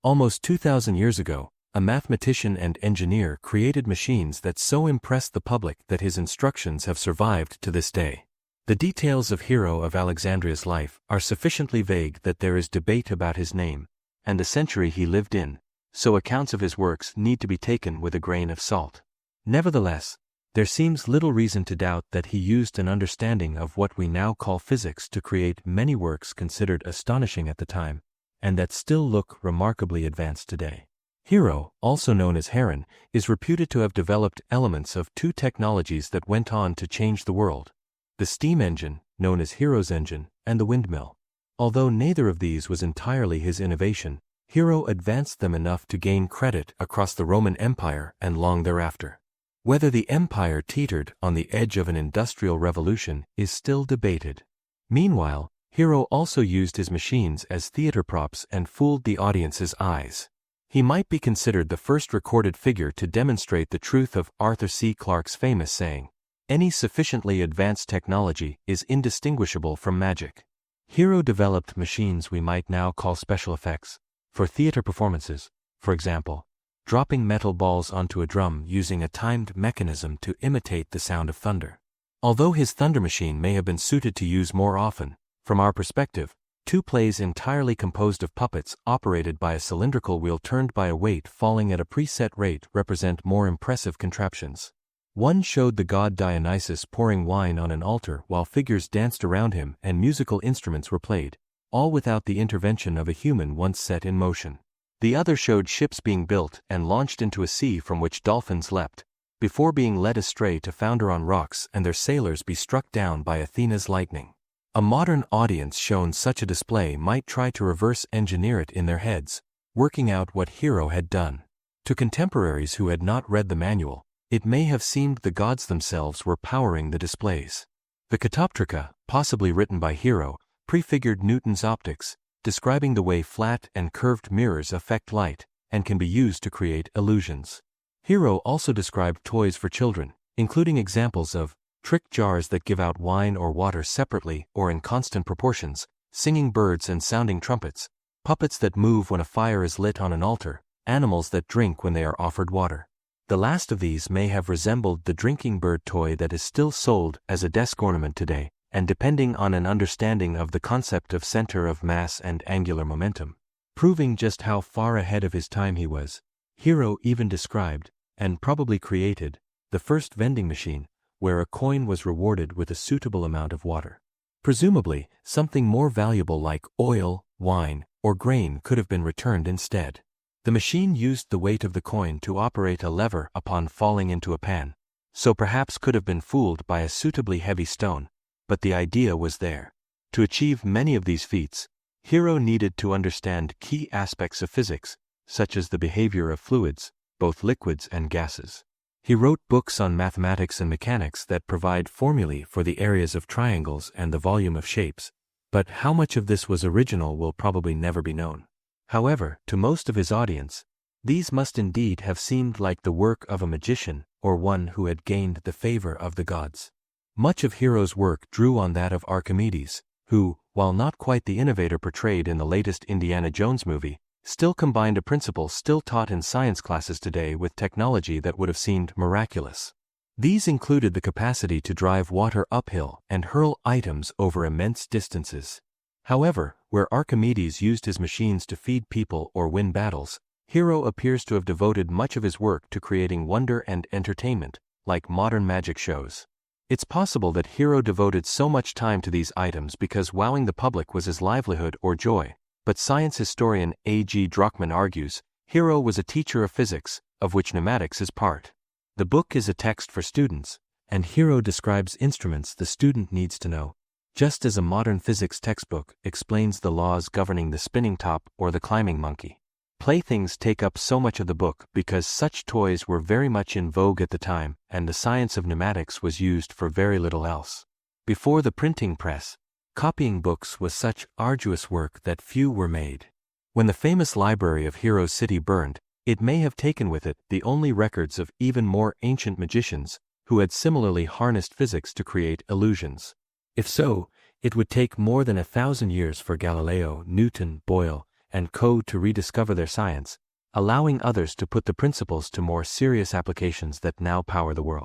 Almost 2,000 years ago, a mathematician and engineer created machines that so impressed the public that his instructions have survived to this day. The details of Hero of Alexandria's life are sufficiently vague that there is debate about his name and the century he lived in, so accounts of his works need to be taken with a grain of salt. Nevertheless, there seems little reason to doubt that he used an understanding of what we now call physics to create many works considered astonishing at the time, and that still look remarkably advanced today. Hero, also known as Heron, is reputed to have developed elements of two technologies that went on to change the world: the steam engine, known as Hero's engine, and the windmill. Although neither of these was entirely his innovation, Hero advanced them enough to gain credit across the Roman Empire and long thereafter. Whether the empire teetered on the edge of an industrial revolution is still debated. Meanwhile, Hero also used his machines as theater props and fooled the audience's eyes. He might be considered the first recorded figure to demonstrate the truth of Arthur C. Clarke's famous saying, "Any sufficiently advanced technology is indistinguishable from magic." Hero developed machines we might now call special effects, for theater performances, for example, dropping metal balls onto a drum using a timed mechanism to imitate the sound of thunder. Although his thunder machine may have been suited to use more often, from our perspective, two plays entirely composed of puppets operated by a cylindrical wheel turned by a weight falling at a preset rate represent more impressive contraptions. One showed the god Dionysus pouring wine on an altar while figures danced around him and musical instruments were played, all without the intervention of a human once set in motion. The other showed ships being built and launched into a sea from which dolphins leapt, before being led astray to founder on rocks and their sailors be struck down by Athena's lightning. A modern audience shown such a display might try to reverse engineer it in their heads, working out what Hero had done. To contemporaries who had not read the manual, it may have seemed the gods themselves were powering the displays. The Catoptrica, possibly written by Hero, prefigured Newton's optics, describing the way flat and curved mirrors affect light and can be used to create illusions. Hero also described toys for children, including examples of trick jars that give out wine or water separately or in constant proportions, singing birds and sounding trumpets, puppets that move when a fire is lit on an altar, animals that drink when they are offered water. The last of these may have resembled the drinking bird toy that is still sold as a desk ornament today, and depending on an understanding of the concept of center of mass and angular momentum. Proving just how far ahead of his time he was, Hero even described, and probably created, the first vending machine, where a coin was rewarded with a suitable amount of water. Presumably, something more valuable like oil, wine, or grain could have been returned instead. The machine used the weight of the coin to operate a lever upon falling into a pan, so perhaps could have been fooled by a suitably heavy stone, but the idea was there. To achieve many of these feats, Hero needed to understand key aspects of physics, such as the behavior of fluids, both liquids and gases. He wrote books on mathematics and mechanics that provide formulae for the areas of triangles and the volume of shapes, but how much of this was original will probably never be known. However, to most of his audience, these must indeed have seemed like the work of a magician or one who had gained the favor of the gods. Much of Hero's work drew on that of Archimedes, who, while not quite the innovator portrayed in the latest Indiana Jones movie, still combined a principle still taught in science classes today with technology that would have seemed miraculous. These included the capacity to drive water uphill and hurl items over immense distances. However, where Archimedes used his machines to feed people or win battles, Hero appears to have devoted much of his work to creating wonder and entertainment, like modern magic shows. It's possible that Hero devoted so much time to these items because wowing the public was his livelihood or joy. But science historian A.G. Druckmann argues, Hero was a teacher of physics, of which pneumatics is part. The book is a text for students, and Hero describes instruments the student needs to know, just as a modern physics textbook explains the laws governing the spinning top or the climbing monkey. Playthings take up so much of the book because such toys were very much in vogue at the time, and the science of pneumatics was used for very little else. Before the printing press, copying books was such arduous work that few were made. When the famous library of Hero's city burned, it may have taken with it the only records of even more ancient magicians who had similarly harnessed physics to create illusions. If so, it would take more than 1,000 years for Galileo, Newton, Boyle, and Co. to rediscover their science, allowing others to put the principles to more serious applications that now power the world.